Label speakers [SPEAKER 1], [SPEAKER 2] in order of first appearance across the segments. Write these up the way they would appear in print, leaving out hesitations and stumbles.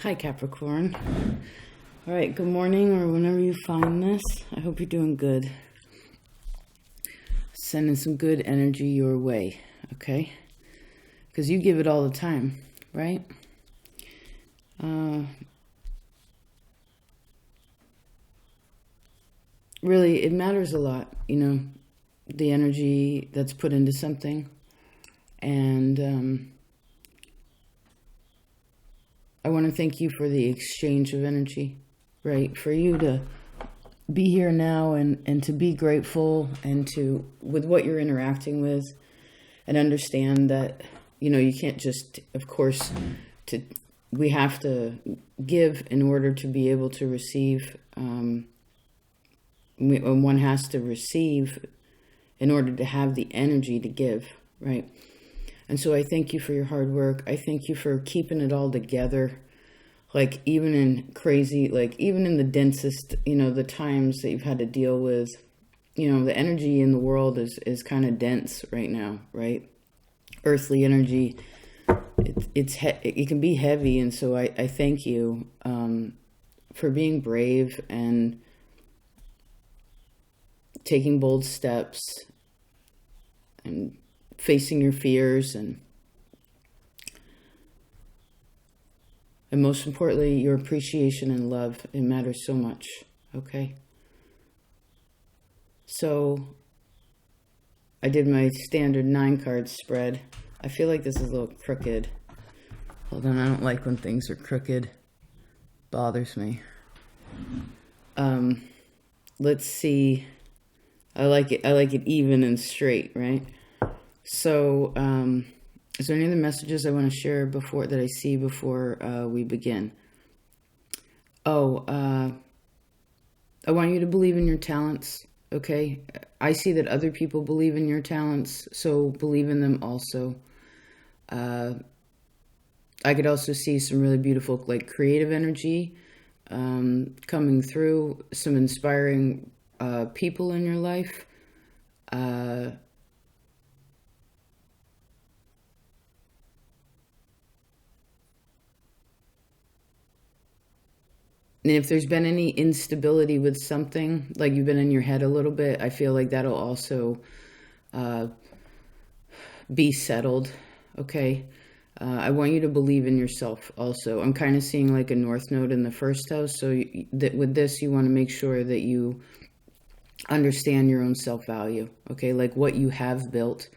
[SPEAKER 1] Hi, Capricorn. All right, good morning, or whenever you find this. I hope you're doing good. Sending some good energy your way, okay? Because you give it all the time, right? Really, it matters a lot, the energy that's put into something. And I want to thank you for the exchange of energy, right? For you to be here now and to be grateful and to, with what you're interacting with, and understand that, you can't just, of course, we have to give in order to be able to receive. One has to receive in order to have the energy to give, right? And so I thank you for your hard work. I thank you for keeping it all together. Like even in crazy, like even in the densest, the times that you've had to deal with, the energy in the world is kind of dense right now, right? Earthly energy, it can be heavy. And so I thank you for being brave and taking bold steps and facing your fears and most importantly, your appreciation and love. It matters so much, okay? So I did my standard 9-card spread. I feel like this is a little crooked. Hold on, I don't like when things are crooked. Bothers me. Let's see. I like it even and straight, right? So, is there any other messages I want to share that I see before we begin? I want you to believe in your talents, okay? I see that other people believe in your talents, so believe in them also. I could also see some really beautiful, like, creative energy coming through, some inspiring people in your life. And if there's been any instability with something, like you've been in your head a little bit, I feel like that'll also be settled, okay? I want you to believe in yourself also. I'm kind of seeing like a north node in the first house, so with this, you want to make sure that you understand your own self-value, okay? Like what you have built.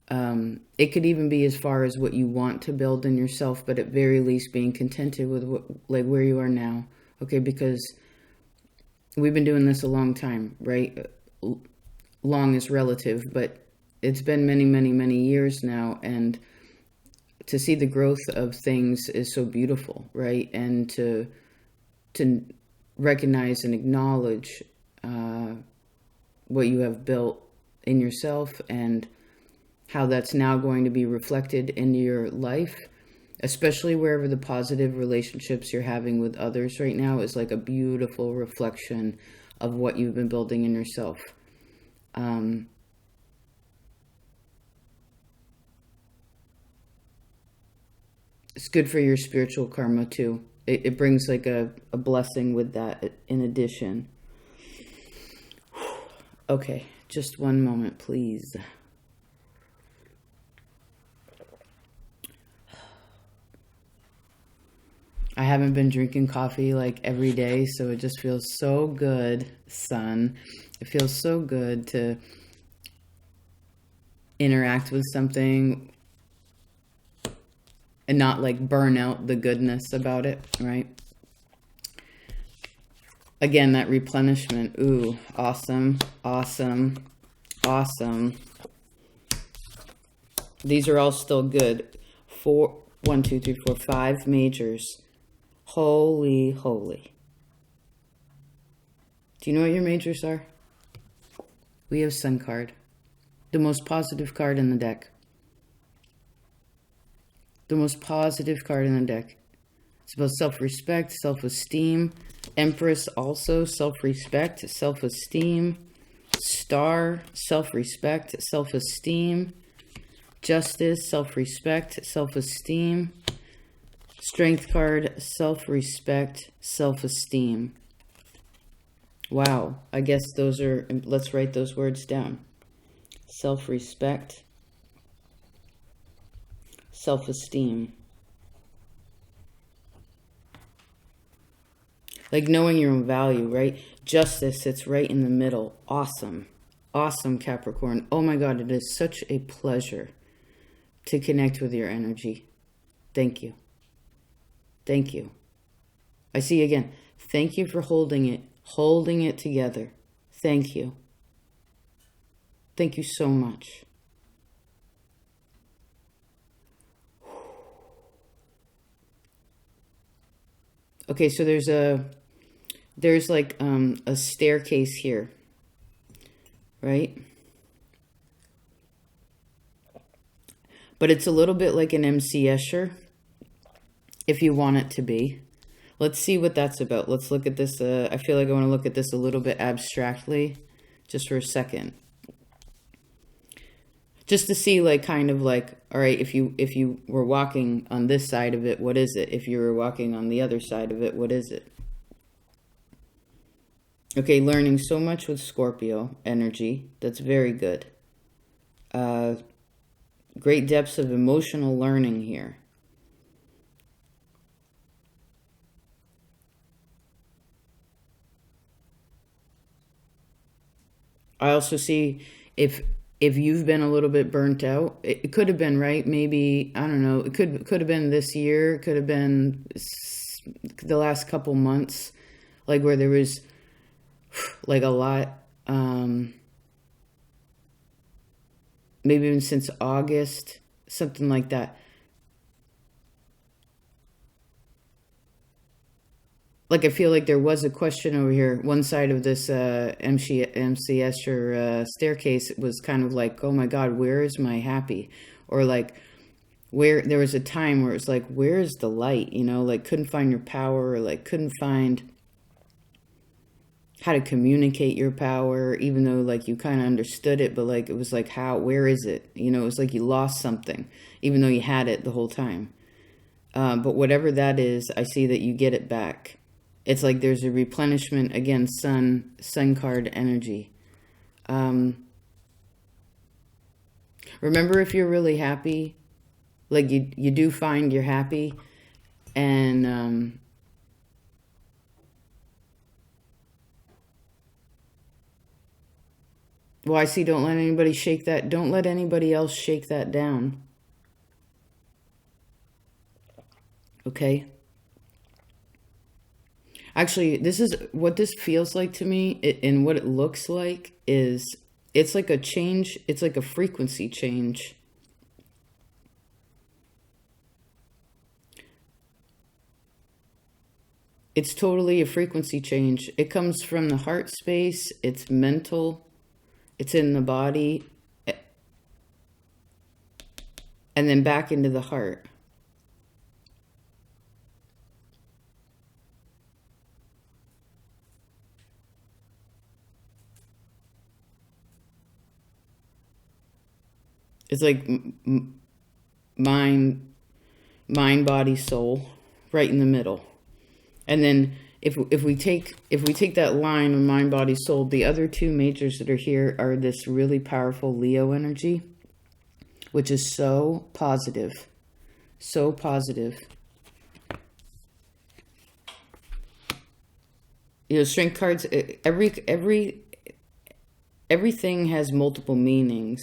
[SPEAKER 1] It could even be as far as what you want to build in yourself, but at very least being contented with where you are now. Okay, because we've been doing this a long time, right? Long is relative, but it's been many, many, many years now. And to see the growth of things is so beautiful, right? And to recognize and acknowledge what you have built in yourself and how that's now going to be reflected into your life, especially wherever the positive relationships you're having with others right now is like a beautiful reflection of what you've been building in yourself. It's good for your spiritual karma too. It brings like a blessing with that in addition. Okay, just one moment, please. I haven't been drinking coffee like every day, so it just feels so good, son. It feels so good to interact with something and not like burn out the goodness about it, right? Again, that replenishment. Ooh, awesome, awesome, awesome. These are all still good. 1, 2, 3, 4, 5 majors. Holy, holy. Do you know what your majors are? We have Sun card. The most positive card in the deck. The most positive card in the deck. It's about self-respect, self-esteem. Empress also, self-respect, self-esteem. Star, self-respect, self-esteem. Justice, self-respect, self-esteem. Strength card, self-respect, self-esteem. Wow, I guess those are, let's write those words down. Self-respect, self-esteem. Like knowing your own value, right? Justice, it's right in the middle. Awesome. Awesome, Capricorn. Oh my God, it is such a pleasure to connect with your energy. Thank you. Thank you. I see again. Thank you for holding it together. Thank you. Thank you so much. Okay, so there's like a staircase here, right? But it's a little bit like an MC Escher, if you want it to be. Let's see what that's about. Let's look at this. I feel like I want to look at this a little bit abstractly, just for a second. Just to see, like, kind of like, all right, if you were walking on this side of it, what is it? If you were walking on the other side of it, what is it? Okay, learning so much with Scorpio energy. That's very good. Great depths of emotional learning here. I also see if you've been a little bit burnt out, it could have been, right? Maybe, I don't know, it could have been this year, it could have been the last couple months, like where there was like a lot, maybe even since August, something like that. Like, I feel like there was a question over here. One side of this MCS or staircase was kind of like, oh my God, where is my happy? Or like, where there was a time where it's like, where is the light? You know, like couldn't find your power, or like couldn't find how to communicate your power, even though like you kind of understood it, but like it was like, how, where is it? You know, it was like you lost something, even though you had it the whole time. But whatever that is, I see that you get it back. It's like there's a replenishment, again, sun card energy. Remember, if you're really happy, like you do find you're happy, and well, I see, don't let anybody shake that, don't let anybody else shake that down. Okay? Actually, this is what this feels like to me, and what it looks like is, it's like a change, it's like a frequency change. It's totally a frequency change. It comes from the heart space, it's mental, it's in the body, and then back into the heart. It's like mind, body, soul, right in the middle. And then if we take that line of mind, body, soul, the other two majors that are here are this really powerful Leo energy, which is so positive, so positive. You know, strength cards. Everything has multiple meanings.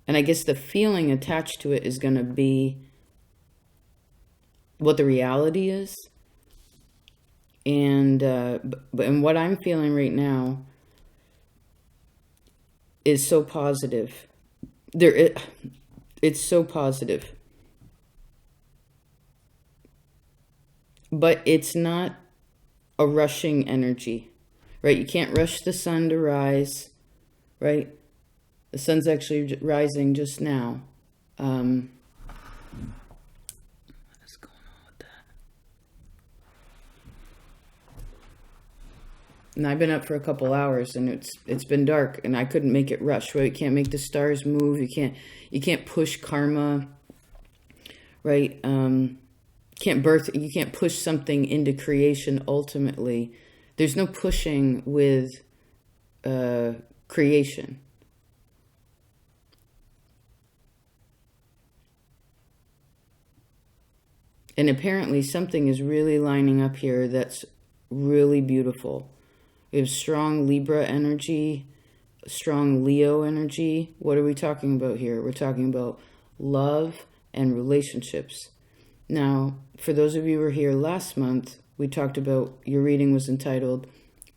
[SPEAKER 1] And I guess the feeling attached to it is going to be what the reality is. And what I'm feeling right now is so positive. It's so positive. But it's not a rushing energy, right? You can't rush the sun to rise, right? The sun's actually rising just now. What is going on with that? And I've been up for a couple hours, and it's been dark, and I couldn't make it rush. Right? You can't make the stars move. You can't push karma. Right? You can't push something into creation. Ultimately, there's no pushing with creation. And apparently something is really lining up here that's really beautiful. We have strong Libra energy, strong Leo energy. What are we talking about here? We're talking about love and relationships. Now, for those of you who were here last month, we talked about, your reading was entitled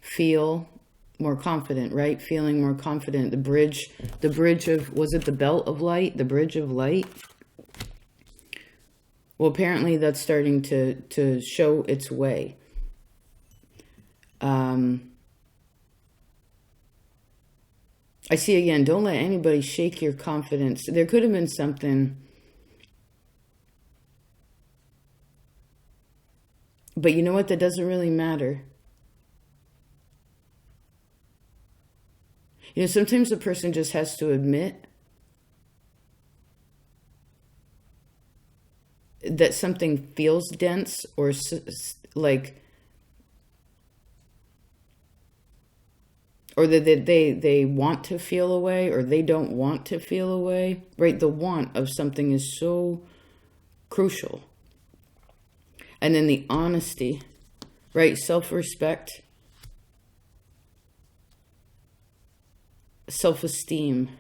[SPEAKER 1] Feel More Confident, right? Feeling more confident. The bridge of, was it the belt of light? The bridge of light? Well, apparently that's starting to show its way. I see again, don't let anybody shake your confidence. There could have been something, but you know what? That doesn't really matter. You know, sometimes a person just has to admit that something feels dense, or like, or that they want to feel away, or they don't want to feel away, right? The want of something is so crucial. And then the honesty, right? Self-respect, self-esteem.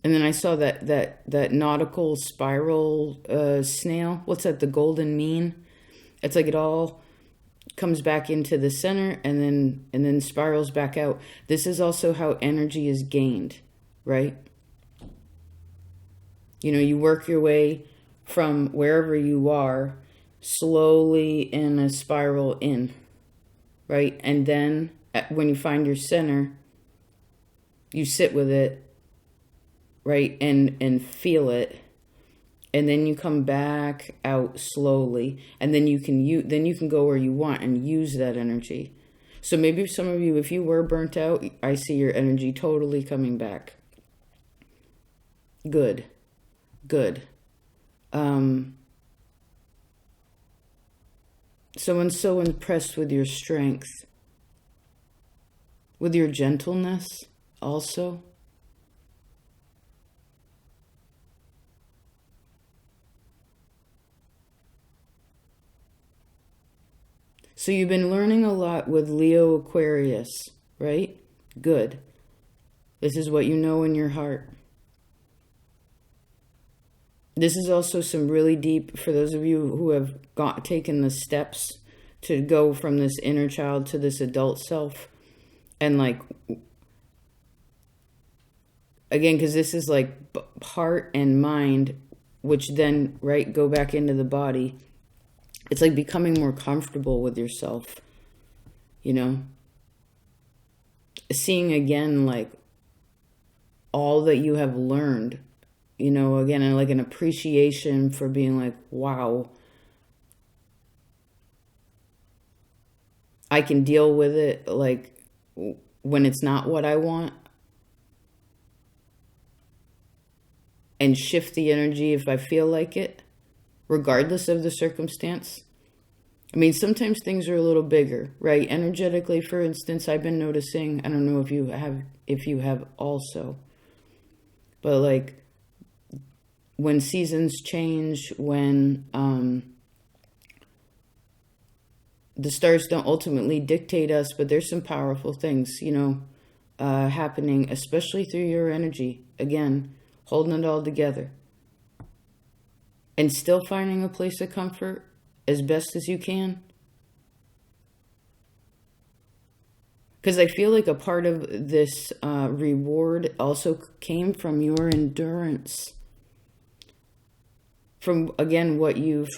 [SPEAKER 1] And then I saw that nautical spiral snail. What's that? The golden mean. It's like it all comes back into the center and then spirals back out. This is also how energy is gained, right? You know, you work your way from wherever you are slowly in a spiral in, right? And then when you find your center, you sit with it, right, and feel it, and then you come back out slowly, and then you can go where you want and use that energy. So maybe some of you, if you were burnt out, I see your energy totally coming back. Good. Someone's so impressed with your strength, with your gentleness also. So you've been learning a lot with Leo Aquarius, right? Good. This is what you know in your heart. This is also some really deep, for those of you who have taken the steps to go from this inner child to this adult self. And like, again, because this is like heart and mind, which then, right, go back into the body. It's like becoming more comfortable with yourself, you know? Seeing again, like, all that you have learned, you know, again, and like an appreciation for being like, wow, I can deal with it, like, when it's not what I want, and shift the energy if I feel like it, regardless of the circumstance. I mean, sometimes things are a little bigger, right? Energetically, for instance, I've been noticing, I don't know if you have also, but like when seasons change, when the stars don't ultimately dictate us, but there's some powerful things, you know, happening, especially through your energy. Again, holding it all together. And still finding a place of comfort as best as you can. Because I feel like a part of this reward also came from your endurance. From, again, what you've...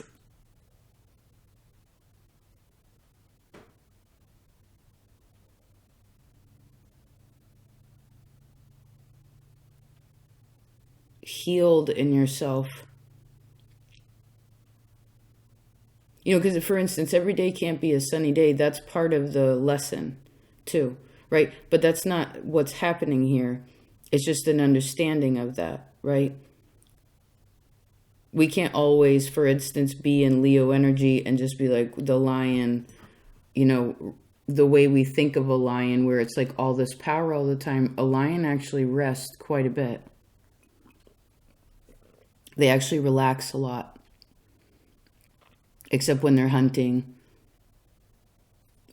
[SPEAKER 1] healed in yourself. You know, because for instance, every day can't be a sunny day. That's part of the lesson too, right? But that's not what's happening here. It's just an understanding of that, right? We can't always, for instance, be in Leo energy and just be like the lion, you know, the way we think of a lion, where it's like all this power all the time. A lion actually rests quite a bit. They actually relax a lot, except when they're hunting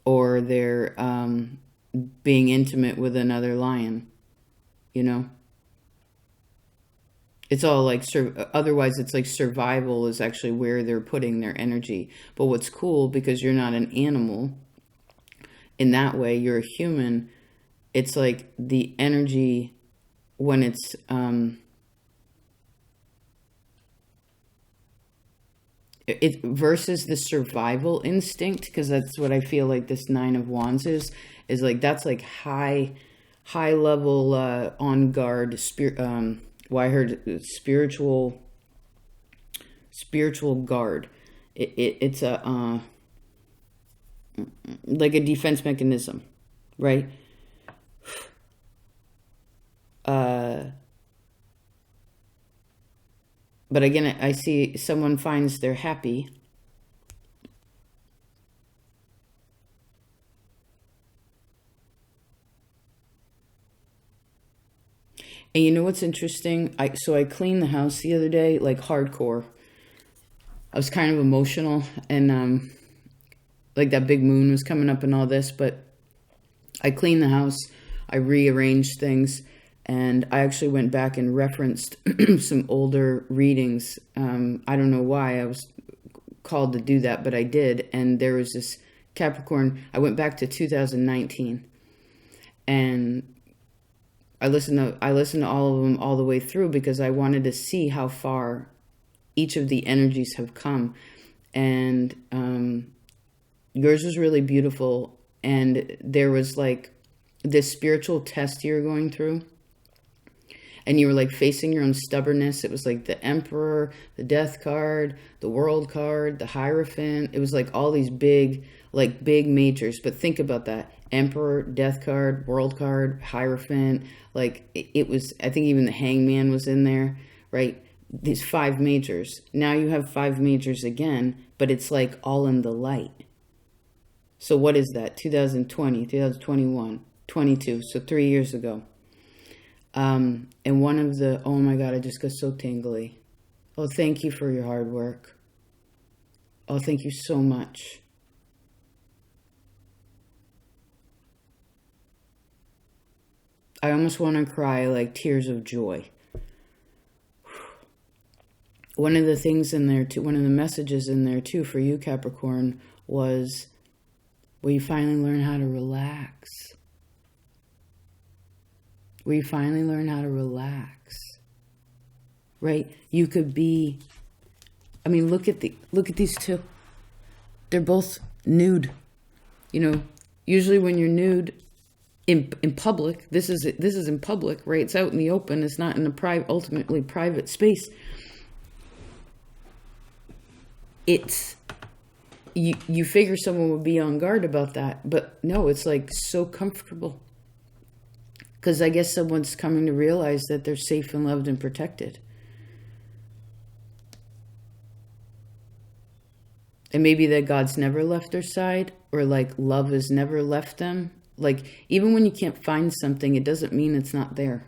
[SPEAKER 1] or they're being intimate with another lion, you know. It's all like, otherwise it's like survival is actually where they're putting their energy. But what's cool, because you're not an animal in that way, you're a human, it's like the energy when it's it versus the survival instinct, because that's what I feel like this Nine of Wands is like, that's like high level on guard spirit. Well, I heard spiritual guard. It's a like a defense mechanism, right? But again, I see someone finds they're happy. And you know what's interesting? So I cleaned the house the other day, like hardcore. I was kind of emotional, and like that big moon was coming up and all this, but I cleaned the house, I rearranged things, and I actually went back and referenced some older readings. I don't know why I was called to do that, but I did. And there was this Capricorn. I went back to 2019, and I listened to all of them all the way through, because I wanted to see how far each of the energies have come. And yours was really beautiful, and there was like this spiritual test you were going through, and you were like facing your own stubbornness. It was like the Emperor, the Death card, the World card, the Hierophant. It was like all these big majors. But think about that: Emperor, Death card, World card, Hierophant. Like it was, I think even the Hangman was in there, right? These 5 majors. Now you have 5 majors again, but it's like all in the light. So what is that? 2020, 2021, 22. So 3 years ago. And one of the, oh my God, I just got so tingly. Oh, thank you for your hard work. Oh, thank you so much. I almost want to cry, like tears of joy. One of the things in there too, one of the messages in there too for you, Capricorn, was, will you finally learn how to relax? Will you finally learn how to relax? Right? You could be, I mean, look at these two. They're both nude. You know, usually when you're nude in public, this is in public, right? It's out in the open. It's not in a ultimately private space. It's, you figure someone would be on guard about that, but no, it's like so comfortable. Because I guess someone's coming to realize that they're safe and loved and protected. And maybe that God's never left their side, or like love has never left them. Like even when you can't find something, it doesn't mean it's not there.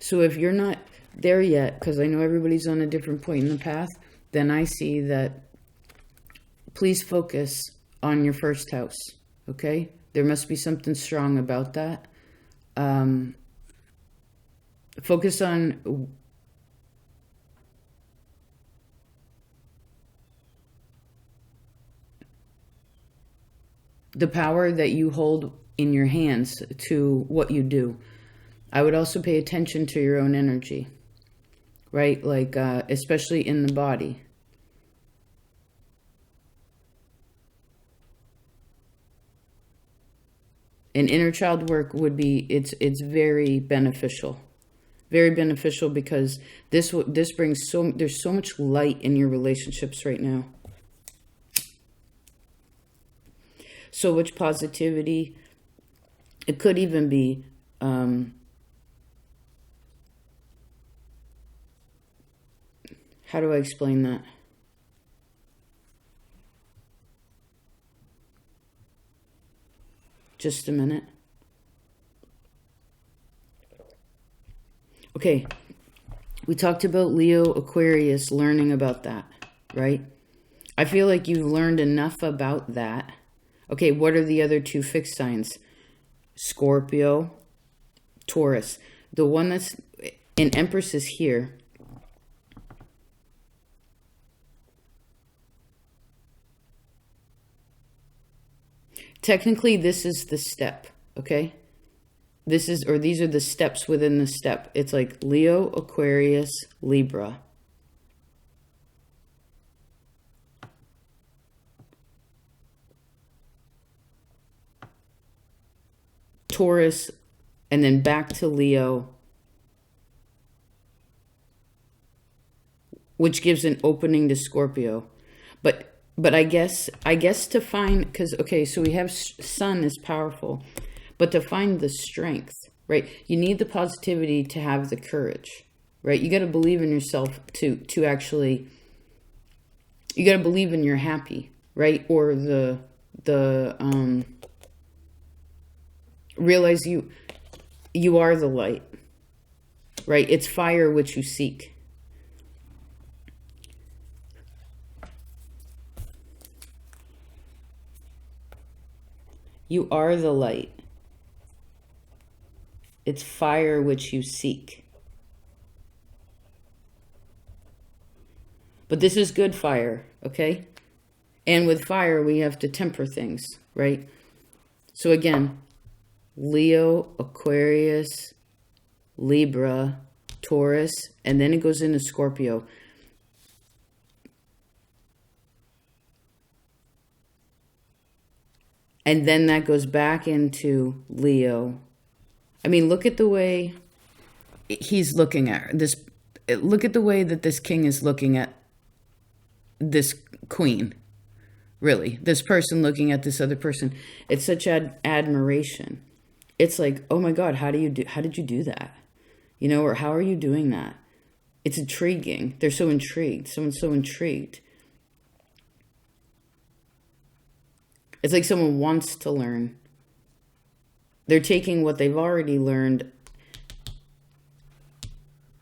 [SPEAKER 1] So if you're not there yet, because I know everybody's on a different point in the path, then I see that please focus on your first house, okay? There must be something strong about that. Focus on the power that you hold in your hands to what you do. I would also pay attention to your own energy, right? Like, especially in the body. And inner child work would be, it's very beneficial. Very beneficial because this brings there's so much light in your relationships right now. So much positivity. It could even be how do I explain that? Just a minute. Okay, we talked about Leo, Aquarius, learning about that, right? I feel like you've learned enough about that. Okay, what are the other two fixed signs? Scorpio, Taurus. The one that's in Empress is here. Technically, this is the step, okay? These are the steps within the step. It's like Leo, Aquarius, Libra. Taurus, and then back to Leo, which gives an opening to Scorpio. But I guess to find, because, okay, so we have Sun is powerful, but to find the strength, right? You need the positivity to have the courage, right? You got to believe in yourself to actually, you got to believe in you're happy, right? Or realize you are the light, right? It's fire which you seek. You are the light. It's fire which you seek. But this is good fire, okay? And with fire, we have to temper things, right? So again, Leo, Aquarius, Libra, Taurus, and then it goes into Scorpio. And then that goes back into Leo. I mean, look at the way he's looking at this. Look at the way that this king is looking at this queen. Really, this person looking at this other person. It's such admiration. It's like, oh my God, how did you do that? You know, or how are you doing that? It's intriguing. They're so intrigued. Someone's so intrigued. It's like someone wants to learn. They're taking what they've already learned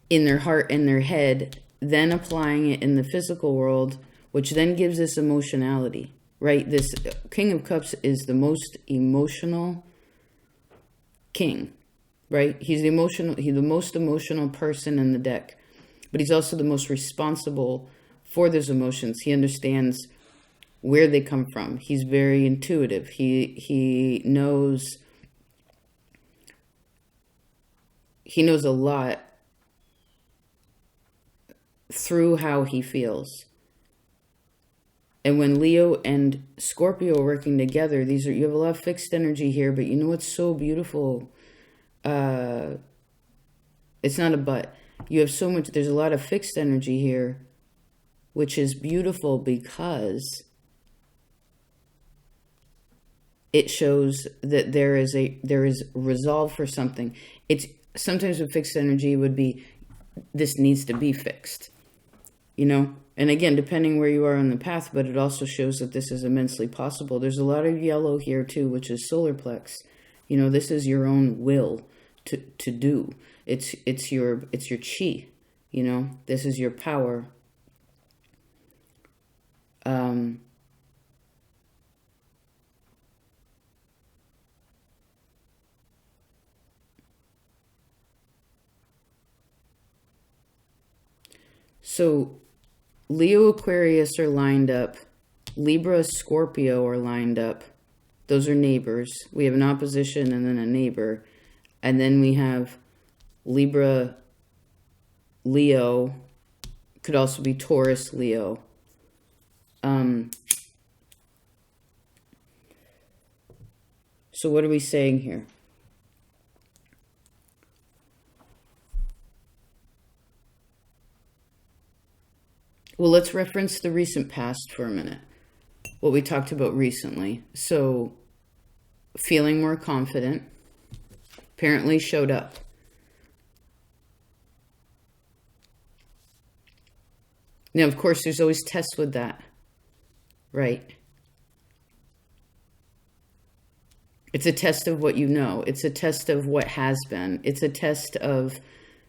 [SPEAKER 1] in their heart and their head, then applying it in the physical world, which then gives us emotionality, right? This King of Cups is the most emotional king, right? He's the most emotional person in the deck, but he's also the most responsible for those emotions. He understands where they come from. He's very intuitive. He knows a lot through how he feels. And when Leo and Scorpio are working together, you have a lot of fixed energy here, but you know what's so beautiful? It's not a but. You have so much, there's a lot of fixed energy here, which is beautiful because it shows that there is resolve for something. It's sometimes with fixed energy would be, this needs to be fixed, you know? And again, depending where you are on the path, but it also shows that this is immensely possible. There's a lot of yellow here too, which is solar plex. You know, this is your own will to do. It's your chi, you know? This is your power. So Leo, Aquarius are lined up. Libra, Scorpio are lined up. Those are neighbors. We have an opposition and then a neighbor. And then we have Libra, Leo. Could also be Taurus, Leo. So what are we saying here? Well, let's reference the recent past for a minute. What we talked about recently. So, feeling more confident apparently showed up. Now, of course, there's always tests with that, right? It's a test of what you know. It's a test of what has been. It's a test of,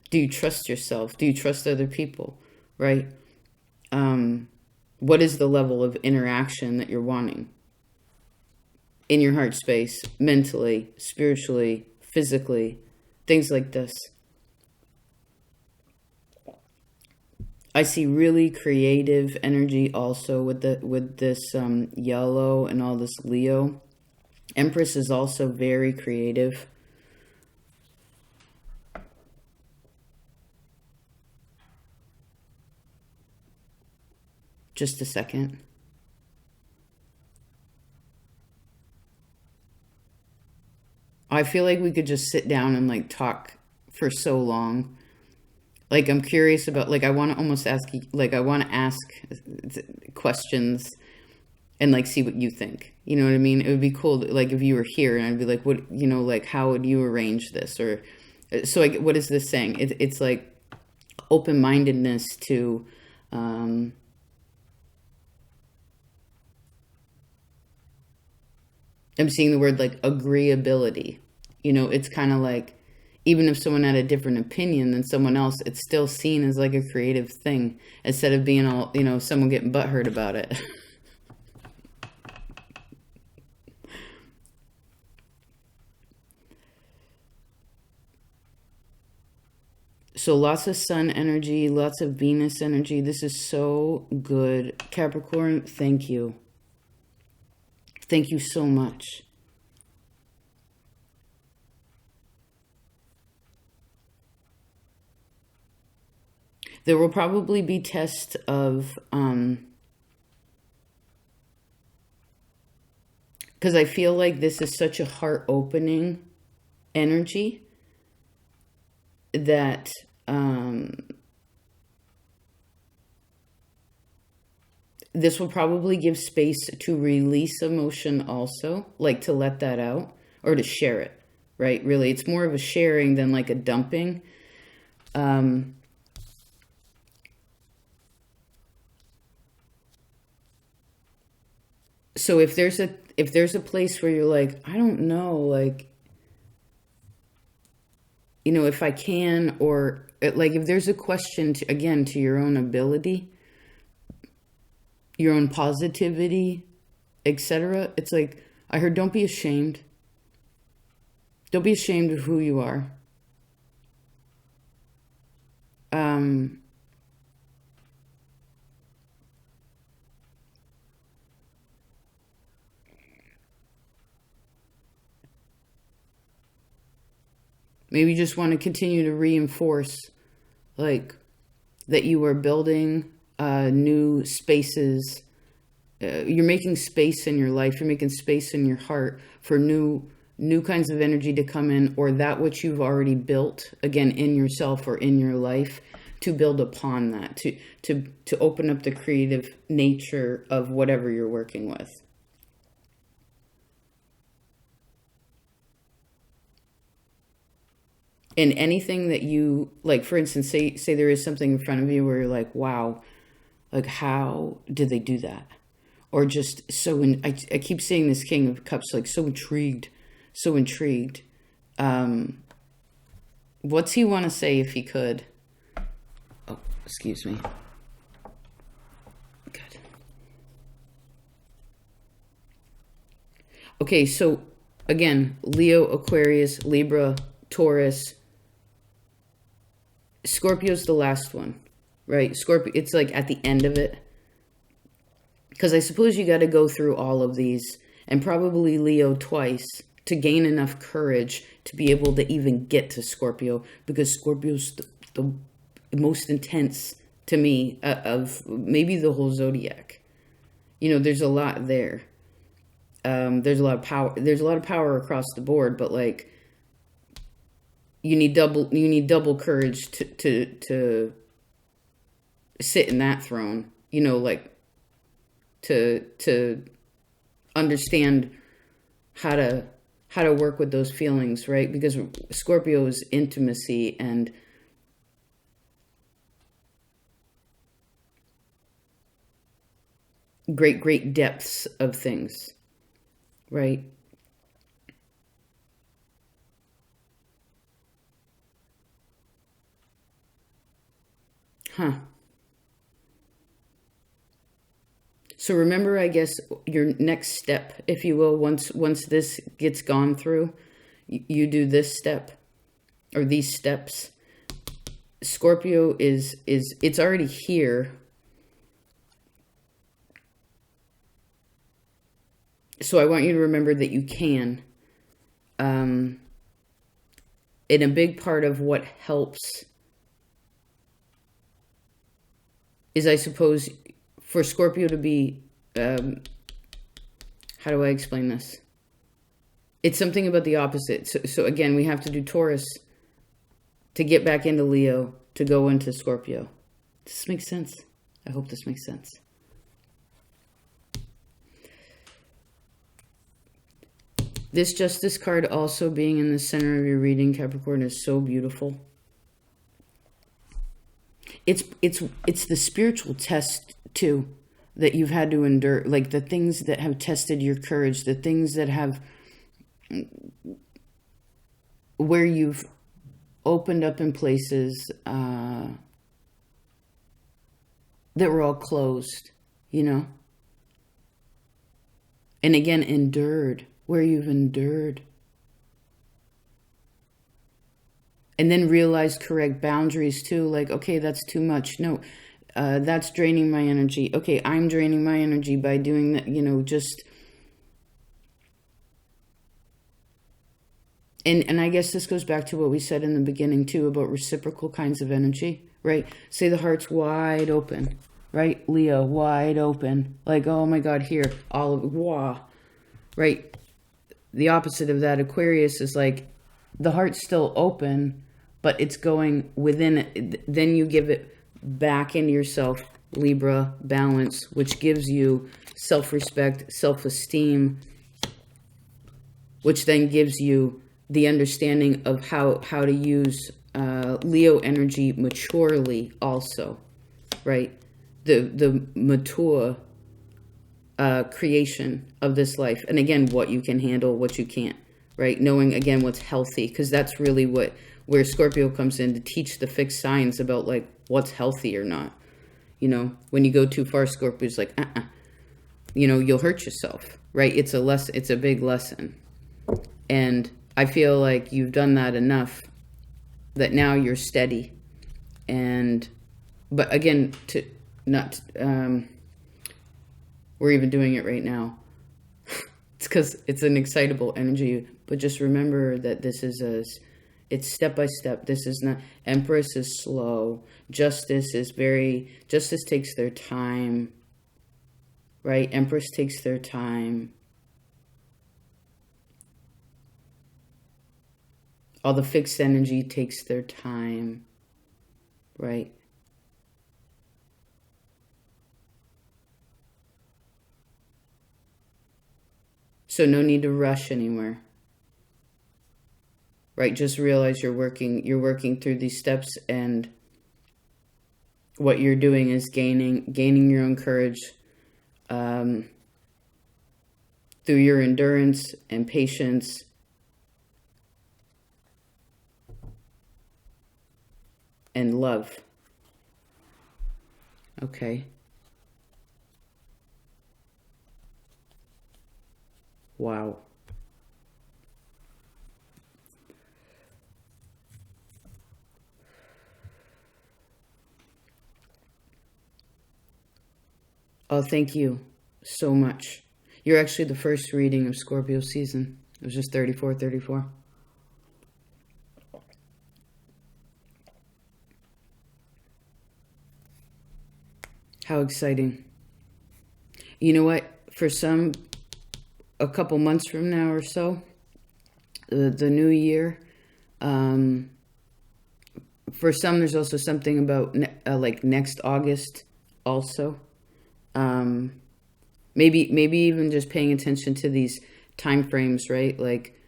[SPEAKER 1] do you trust yourself? Do you trust other people, right? What is the level of interaction that you're wanting in your heart space, mentally, spiritually, physically, things like this. I see really creative energy also with this yellow and all this Leo. Empress is also very creative. Just a second. I feel like we could just sit down and like talk for so long. Like I'm curious about, like I want to almost ask, like I want to ask questions and like see what you think. You know what I mean? It would be cool, like if you were here and I'd be like, what, you know, like how would you arrange this? Or so like, what is this saying? It's like open-mindedness to I'm seeing the word like agreeability. You know, it's kind of like, even if someone had a different opinion than someone else, it's still seen as like a creative thing instead of being all, you know, someone getting butthurt about it. So lots of sun energy, lots of Venus energy. This is so good. Capricorn, thank you. Thank you so much. There will probably be tests of, because I feel like this is such a heart opening energy that this will probably give space to release emotion also, like to let that out or to share it, right? Really, it's more of a sharing than like a dumping. So if there's a place where you're like, I don't know, like, you know, if I can, or like if there's a question to, again, to your own ability, your own positivity, etc. It's like, I heard, don't be ashamed. Don't be ashamed of who you are. Maybe you just want to continue to reinforce, like, that you are building new spaces. You're making space in your life. You're making space in your heart for new kinds of energy to come in, or that which you've already built, again, in yourself or in your life, to build upon that, to open up the creative nature of whatever you're working with. And anything that you, like, for instance, say there is something in front of you where you're like, wow, like, how did they do that? Or just so, I keep seeing this King of Cups, like, so intrigued, so intrigued. What's he want to say if he could? Oh, excuse me. Good. Okay, so, again, Leo, Aquarius, Libra, Taurus, Scorpio's the last one, right? Scorpio, it's like at the end of it. Because I suppose you got to go through all of these, and probably Leo twice, to gain enough courage to be able to even get to Scorpio, because Scorpio's the most intense to me of maybe the whole zodiac. You know, there's a lot there. There's a lot of power. There's a lot of power across the board, but like, you need double courage to sit in that throne, you know, like to understand how to work with those feelings, right? Because Scorpio is intimacy and great depths of things, right? Huh. So remember, I guess, your next step, if you will, once this gets gone through, you do this step or these steps. Scorpio is it's already here. So I want you to remember that you can. And a big part of what helps is, I suppose, for Scorpio to be, how do I explain this? It's something about the opposite. So again, we have to do Taurus to get back into Leo, to go into Scorpio. Does this make sense? I hope this makes sense. This Justice card also being in the center of your reading, Capricorn, is so beautiful. It's the spiritual test too that you've had to endure, like the things that have tested your courage, the things that have, where you've opened up in places that were all closed, you know? And again, endured, where you've endured. And then realize correct boundaries too. Like, okay, that's too much. No, that's draining my energy. Okay, I'm draining my energy by doing that, you know, just... And I guess this goes back to what we said in the beginning too about reciprocal kinds of energy, right? Say the heart's wide open, right? Leo, wide open. Like, oh my God, here, all of, wow, right? The opposite of that, Aquarius, is like the heart's still open, but it's going within it. Then you give it back into yourself, Libra, balance, which gives you self-respect, self-esteem, which then gives you the understanding of how to use Leo energy maturely also, right? The mature creation of this life. And again, what you can handle, what you can't, right? Knowing, again, what's healthy, because that's really where Scorpio comes in to teach the fixed signs about, like, what's healthy or not. You know, when you go too far, Scorpio's like, you know, you'll hurt yourself, right? It's a big lesson. And I feel like you've done that enough that now you're steady. But again, we're even doing it right now. It's because it's an excitable energy. But just remember that this is it's step by step. This is not, Empress is slow. Justice takes their time, right? Empress takes their time. All the fixed energy takes their time, right? So no need to rush anywhere, right? Just realize you're working through these steps, and what you're doing is gaining your own courage through your endurance and patience. And love. Okay. Wow. Oh, thank you so much. You're actually the first reading of Scorpio season. It was just 34. How exciting. You know what? For a couple months from now or so, the new year, For some, there's also something about like next August also. Maybe even just paying attention to these time frames, right? Like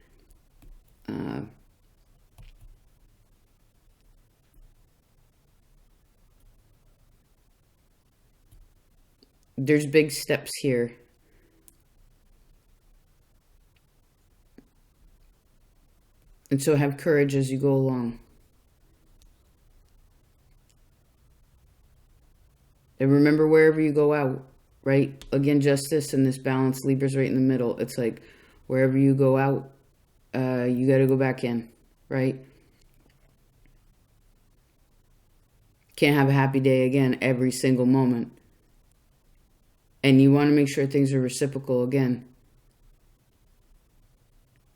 [SPEAKER 1] there's big steps here. And so have courage as you go along. And remember, wherever you go out, right? Again, justice and this balance, Libra's right in the middle. It's like wherever you go out, you got to go back in, right? Can't have a happy day again every single moment. And you want to make sure things are reciprocal again.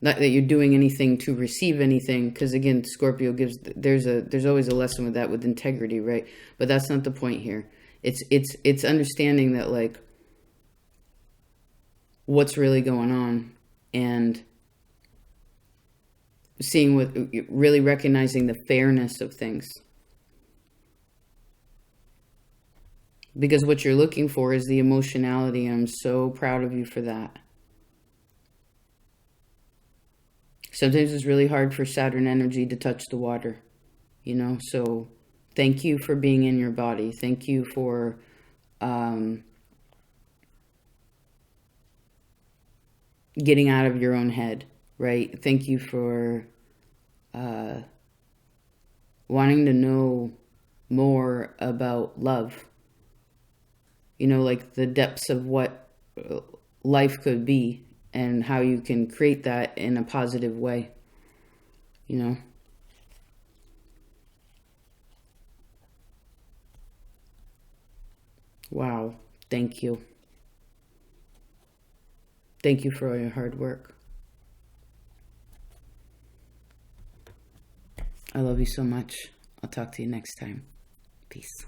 [SPEAKER 1] Not that you're doing anything to receive anything, because again, Scorpio gives, there's always a lesson with that, with integrity, right? But that's not the point here. It's understanding that, like, what's really going on, and seeing what, really recognizing the fairness of things. Because what you're looking for is the emotionality, and I'm so proud of you for that. Sometimes it's really hard for Saturn energy to touch the water, you know? So thank you for being in your body. Thank you for getting out of your own head, right? Thank you for wanting to know more about love. You know, like the depths of what life could be and how you can create that in a positive way, you know? Wow. Thank you. Thank you for all your hard work. I love you so much. I'll talk to you next time. Peace.